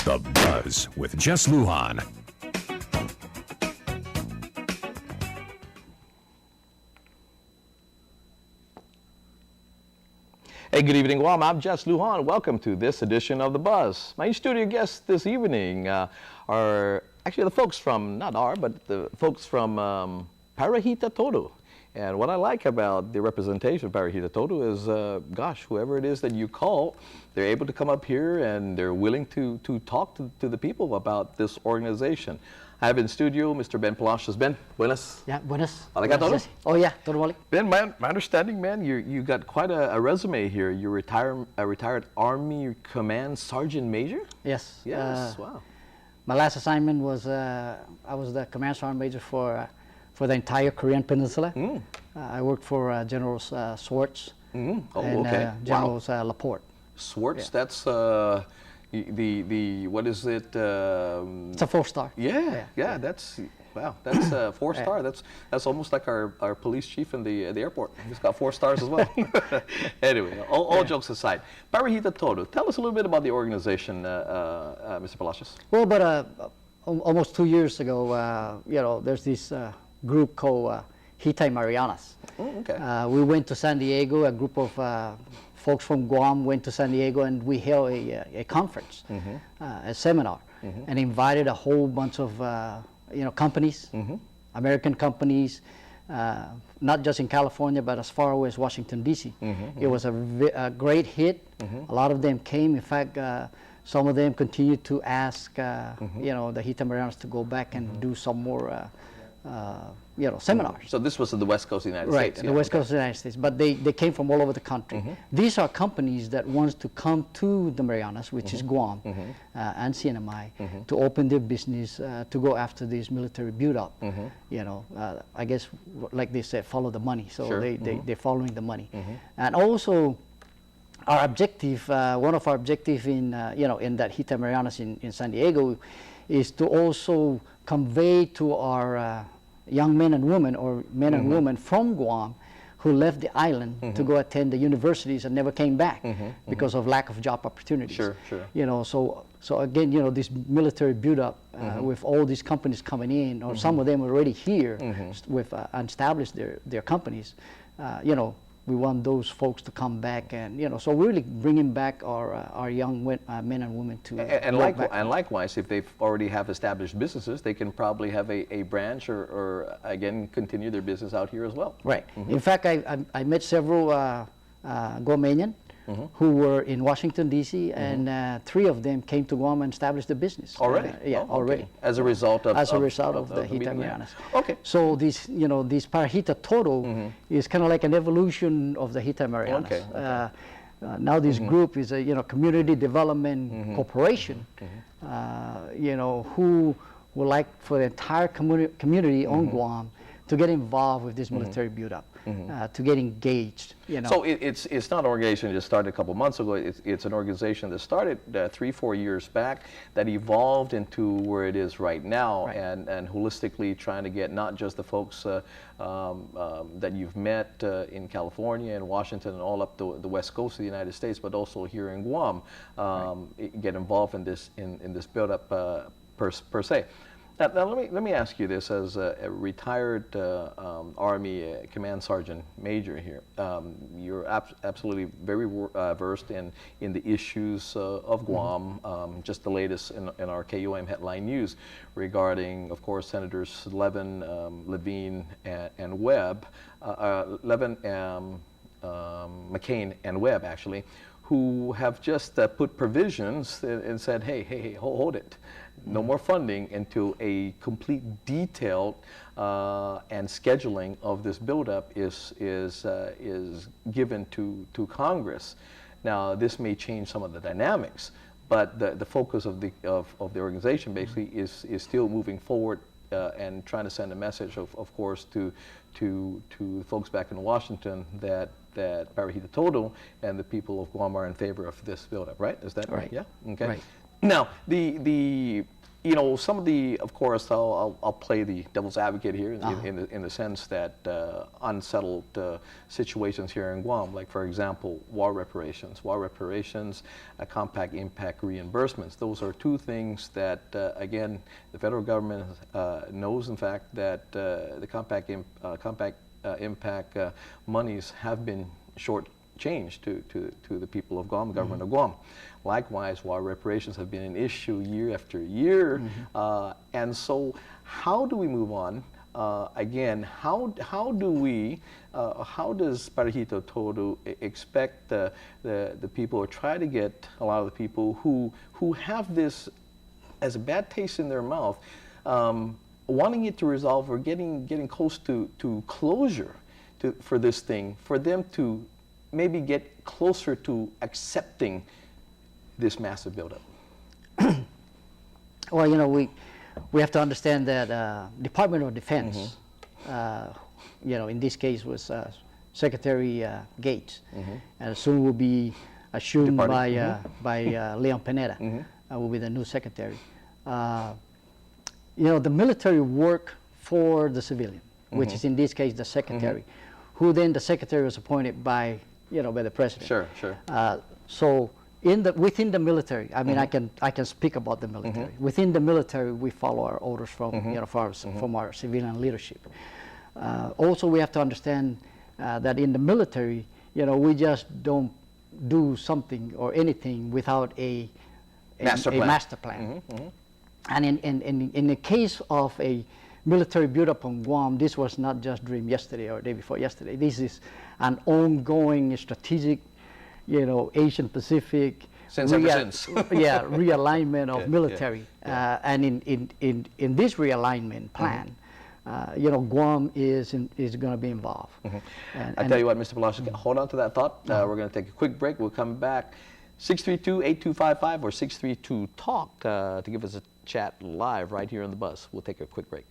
The Buzz with Jess Lujan. Hey, good evening, Guam. I'm Jess Lujan. Welcome to this edition of The Buzz. My studio guests this evening are actually the folks from, but the folks from Para Hita Todu. And what I like about the representation of Para Hita Todu is, gosh, whoever it is that you call, they're able to come up here and they're willing to talk to the people about this organization. I have in studio Mr. Ben Palacios. Ben, buenas. Yeah, buenas. Hola, todo? Oh, yeah, todo balik. Ben, my understanding, man, you got quite a resume here. You're a retired Army Command Sergeant Major? Yes. Yes, wow. My last assignment was, I was the Command Sergeant Major for the entire Korean Peninsula. I worked for General Swartz and okay. General Laporte. Swartz, Yeah. that's the what is it? It's a 4-star. Yeah, that's wow. That's 4-star. That's almost like our police chief in the airport. He's got 4 stars as well. Anyway, all jokes aside, Para Hita Todu. Tell us a little bit about the organization, Mr. Palacios. Well, but almost 2 years ago, there's this group called Hita Marianas. Okay. We went to San Diego. A group of folks from Guam went to San Diego, and we held a conference, a seminar, and invited a whole bunch of companies, American companies, not just in California, but as far away as Washington, D.C. It was a great hit. A lot of them came. In fact, some of them continued to ask, the Hita Marianas to go back and do some more seminars. So this was in the West Coast of the United States. Right, the West Coast of the United States, but they came from all over the country. These are companies that wants to come to the Marianas, which is Guam and CNMI, to open their business, to go after this military build-up. I guess, like they said, follow the money. So Sure. they're following the money. And also, our objective, one of our objectives in that Hita Marianas in San Diego, is to also convey to our young men and women, or men and women from Guam who left the island to go attend the universities and never came back because of lack of job opportunities. Sure. So again, this military build-up with all these companies coming in, or some of them already here with established their companies. We want those folks to come back, and so we're really bringing back our young men and women to and likewise, if they already have established businesses, they can probably have a branch or again continue their business out here as well. Right. In fact, I met several Guamanian who were in Washington, D.C., and 3 of them came to Guam and established a business. Already? Already. As a result of the Hita meeting. Marianas. Okay. So this Para Hita Todu is kind of like an evolution of the Hita Marianas. Okay. Now this group is a community development corporation, who would like for the entire community on Guam to get involved with this military build-up, to get engaged. So it's not an organization that just started a couple months ago. It's an organization that started 3-4 years back, that evolved into where it is right now, and holistically trying to get not just the folks that you've met in California and Washington and all up the West Coast of the United States, but also here in Guam, get involved in this build-up per se. Now let me ask you this, as a retired Army Command Sergeant Major here. You're absolutely very versed in the issues of Guam. Just the latest in our KUAM headline news regarding, of course, Senators Levin, Levine, and Webb, Levin, McCain, and Webb, actually, who have just put provisions and said, hey, hold it. No more funding until a complete detailed and scheduling of this buildup is given to Congress. Now, this may change some of the dynamics, but the focus of the organization basically is still moving forward and trying to send a message, of course, to folks back in Washington that Para Hita Todu and the people of Guam are in favor of this buildup. Right? Is that right? Yeah. Okay. Right. Now, the you know, some of the, of course, I'll play the devil's advocate here in the sense that unsettled situations here in Guam, like for example, war reparations, compact impact reimbursements. Those are two things that, again, the federal government knows, in fact, that the compact impact monies have been shortchanged to the people of Guam, the government of Guam. Likewise, war reparations have been an issue year after year, and so how do we move on? Again, how does Para Hita Todu expect the people, or try to get a lot of the people who have this as a bad taste in their mouth, wanting it to resolve, or getting close to closure for this thing, for them to maybe get closer to accepting this massive buildup? Well, you know, we have to understand that Department of Defense, you know, in this case was Secretary Gates, and soon will be assumed by Leon Pineda, will be the new secretary. You know, the military work for the civilian, which is in this case the secretary, who then the secretary was appointed by, you know, by the president. Sure, sure. So within the military, I mean, I can speak about the military. Within the military, we follow our orders from you know, from our civilian leadership. Also, we have to understand that in the military, you know, we just don't do something or anything without a master plan. And in the case of a military build-up on Guam, this was not just dream yesterday or day before yesterday. This is an ongoing strategic, you know, Asian Pacific realignment of military. And in this realignment plan, you know, Guam is going to be involved. I tell you what, Mr. Palacios, hold on to that thought. We're going to take a quick break. We'll come back 632-8255 or 632-TALK to give us a chat live right here on the bus. We'll take a quick break.